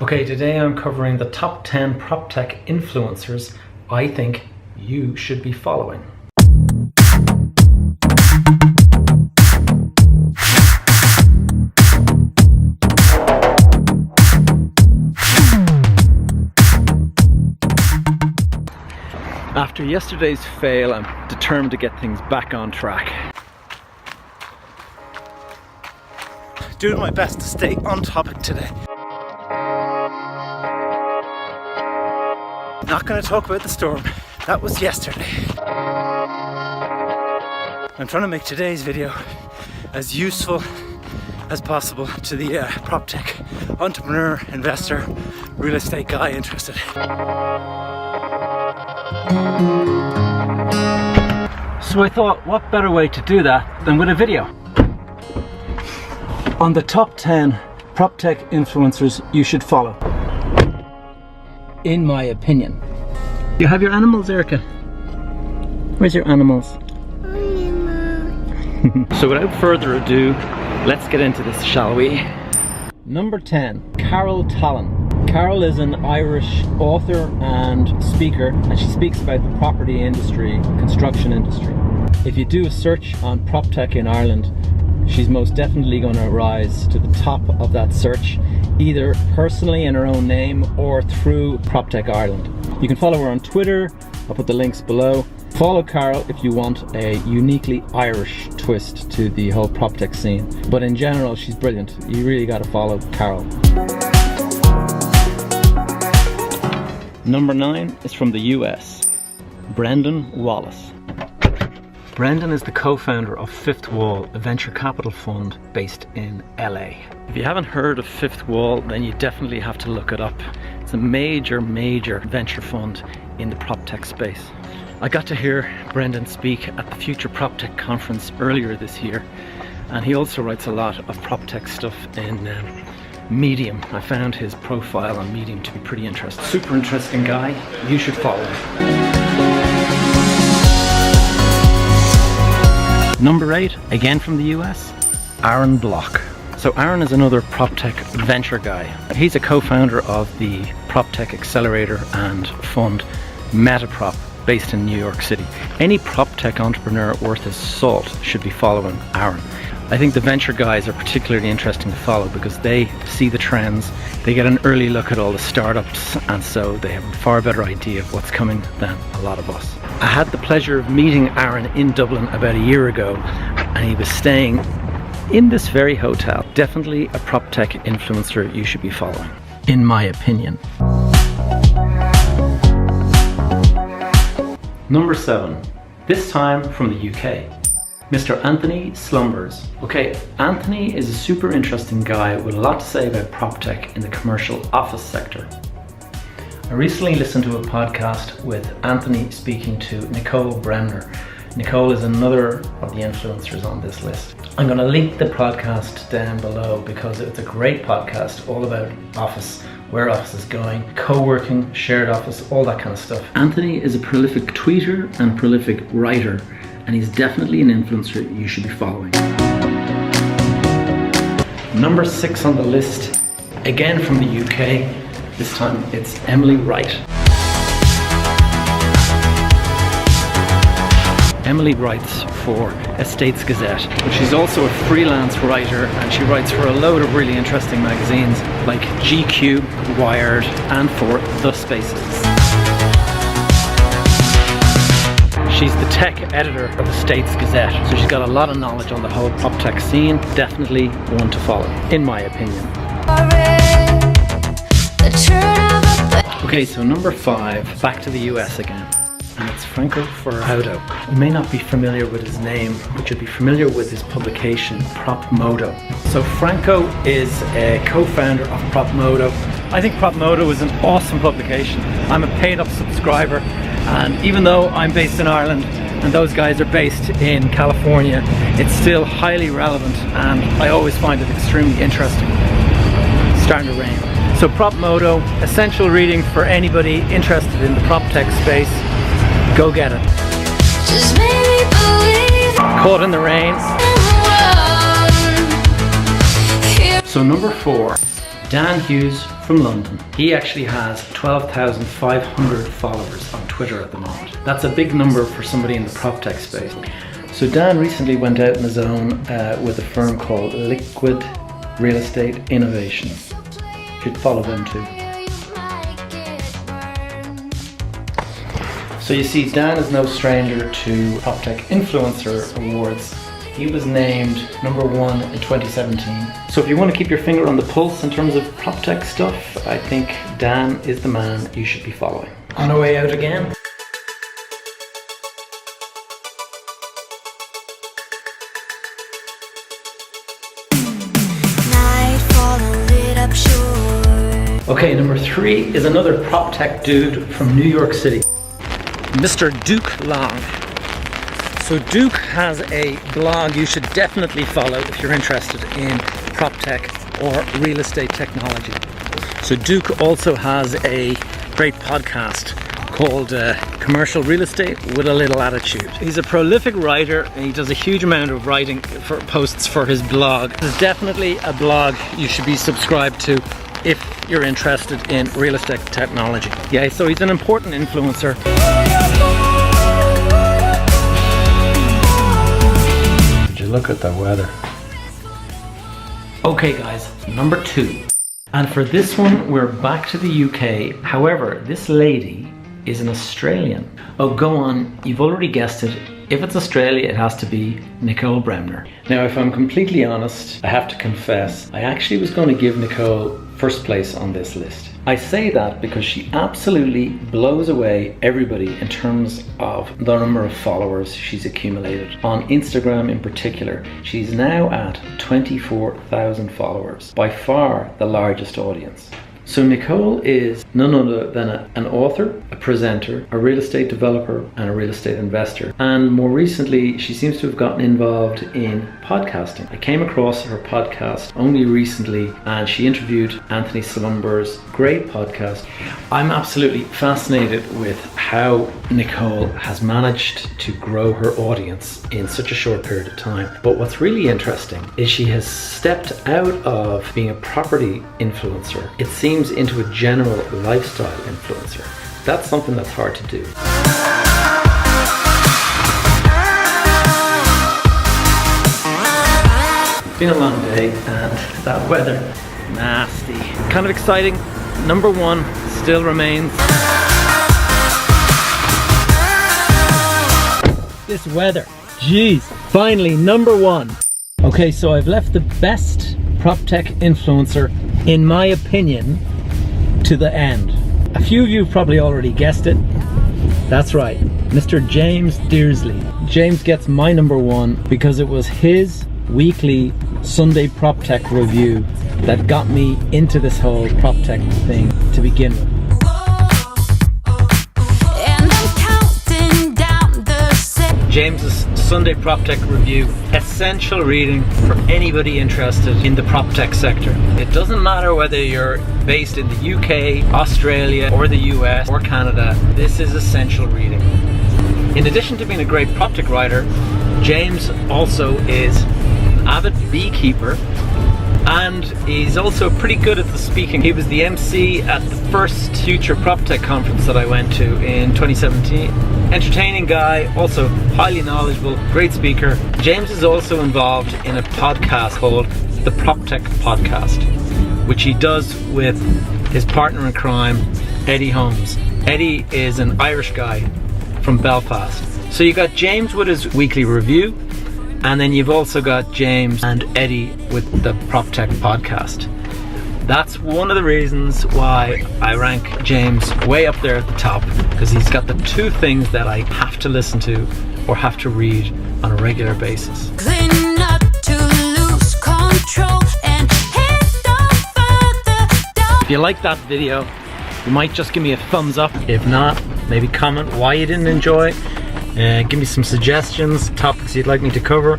Okay, today I'm covering the top 10 PropTech influencers I think you should be following. After yesterday's fail, I'm determined to get things back on track. Doing my best to stay on topic today. Not going to talk about the storm. That was yesterday. I'm trying to make today's video as useful as possible to the PropTech entrepreneur, investor, real estate guy interested. So I thought, what better way to do that than with a video? On the top 10 PropTech influencers you should follow, in my opinion. You have your animals, Erica? Where's your animals? So without further ado, let's get into this, shall we? Number 10, Carol Tallon. Carol is an Irish author and speaker, and she speaks about the property industry, construction industry. If you do a search on PropTech in Ireland, she's most definitely going to rise to the top of that search, either personally in her own name or through PropTech Ireland. You can follow her on Twitter, I'll put the links below. Follow Carol if you want a uniquely Irish twist to the whole PropTech scene. But in general, she's brilliant. You really got to follow Carol. Number 9 is from the US, Brendan Wallace. Brendan is the co-founder of Fifth Wall, a venture capital fund based in LA. If you haven't heard of Fifth Wall, then you definitely have to look it up. It's a major venture fund in the PropTech space. I got to hear Brendan speak at the Future PropTech conference earlier this year, and he also writes a lot of PropTech stuff in Medium. I found his profile on Medium to be pretty interesting. Super interesting guy, you should follow him. Number 8, again from the US, Aaron Block. So Aaron is another PropTech venture guy. He's a co-founder of the PropTech accelerator and fund Metaprop, based in New York City. Any PropTech entrepreneur worth his salt should be following Aaron. I think the venture guys are particularly interesting to follow because they see the trends, they get an early look at all the startups, and so they have a far better idea of what's coming than a lot of us. I had the pleasure of meeting Aaron in Dublin about a year ago, and he was staying in this very hotel. Definitely a PropTech influencer you should be following, in my opinion. Number 7, this time from the UK. Mr. Anthony Slumbers. Okay, Anthony is a super interesting guy with a lot to say about PropTech in the commercial office sector. I recently listened to a podcast with Anthony speaking to Nicole Bremner. Nicole is another of the influencers on this list. I'm going to link the podcast down below because it's a great podcast all about office, where office is going, co-working, shared office, all that kind of stuff. Anthony is a prolific tweeter and prolific writer, and he's definitely an influencer you should be following. Number 6 on the list, again from the UK, this time it's Emily Wright. Emily writes for Estates Gazette, but she's also a freelance writer, and she writes for a load of really interesting magazines like GQ, Wired, and for The Spaces. She's the tech editor of Estates Gazette, so she's got a lot of knowledge on the whole PropTech scene. Definitely one to follow, in my opinion. Okay, so number 5, back to the US again. And it's Franco Ferraudo. You may not be familiar with his name, but you'll be familiar with his publication, PropModo. So Franco is a co-founder of PropModo. I think PropModo is an awesome publication. I'm a paid-up subscriber, and even though I'm based in Ireland and those guys are based in California, it's still highly relevant, and I always find it extremely interesting. It's starting to rain. So PropModo, essential reading for anybody interested in the PropTech space. Go get it. Just made me believe. Caught in the rain. So number 4, Dan Hughes from London. He actually has 12,500 followers on Twitter at the moment. That's a big number for somebody in the prop tech space. So Dan recently went out on his own with a firm called Liquid Real Estate Innovation. You should follow them too. So you see, Dan is no stranger to PropTech Influencer Awards. He was named #1 in 2017. So if you want to keep your finger on the pulse in terms of PropTech stuff, I think Dan is the man you should be following. On our way out again. Okay, number 3 is another PropTech dude from New York City, Mr. Duke Long. So Duke has a blog you should definitely follow if you're interested in PropTech or real estate technology. So Duke also has a great podcast called Commercial Real Estate with a Little Attitude. He's a prolific writer and he does a huge amount of writing for posts for his blog. It's definitely a blog you should be subscribed to if you're interested in real estate technology. Yeah, so he's an important influencer. Did you look at the weather? Okay guys, number 2. And for this one, we're back to the UK. However, this lady is an Australian. Oh, go on, you've already guessed it. If it's Australia, it has to be Nicole Bremner. Now, if I'm completely honest, I have to confess, I actually was going to give Nicole first place on this list. I say that because she absolutely blows away everybody in terms of the number of followers she's accumulated. On Instagram in particular, she's now at 24,000 followers, by far the largest audience. So Nicole is none other than an author, a presenter, a real estate developer, and a real estate investor. And more recently, she seems to have gotten involved in podcasting. I came across her podcast only recently, and she interviewed Anthony Slumber's great podcast. I'm absolutely fascinated with how Nicole has managed to grow her audience in such a short period of time. But what's really interesting is she has stepped out of being a property influencer, it seems, into a general lifestyle influencer. That's something that's hard to do. It's been a long day and that weather, nasty. Kind of exciting. Number 1 still remains. This weather, jeez, finally number 1. Okay, so I've left the best PropTech influencer, in my opinion, to the end. A few of you probably already guessed it. That's right, Mr. James Dearsley. James gets my number 1 because it was his weekly Sunday PropTech review that got me into this whole PropTech thing to begin with. James's Sunday PropTech review, essential reading for anybody interested in the PropTech sector. It doesn't matter whether you're based in the UK, Australia, or the US, or Canada, this is essential reading. In addition to being a great PropTech writer, James also is an avid beekeeper, and he's also pretty good at the speaking. He was the MC at the first Future PropTech conference that I went to in 2017. Entertaining guy, also highly knowledgeable, great speaker. James is also involved in a podcast called the PropTech Podcast, which he does with his partner in crime, Eddie Holmes. Eddie is an Irish guy from Belfast. So you got James with his weekly review, and then you've also got James and Eddie with the PropTech Podcast. That's one of the reasons why I rank James way up there at the top, because he's got the 2 things that I have to listen to or have to read on a regular basis. If you like that video, you might just give me a thumbs up. If not, maybe comment why you didn't enjoy. Give me some suggestions, topics you'd like me to cover.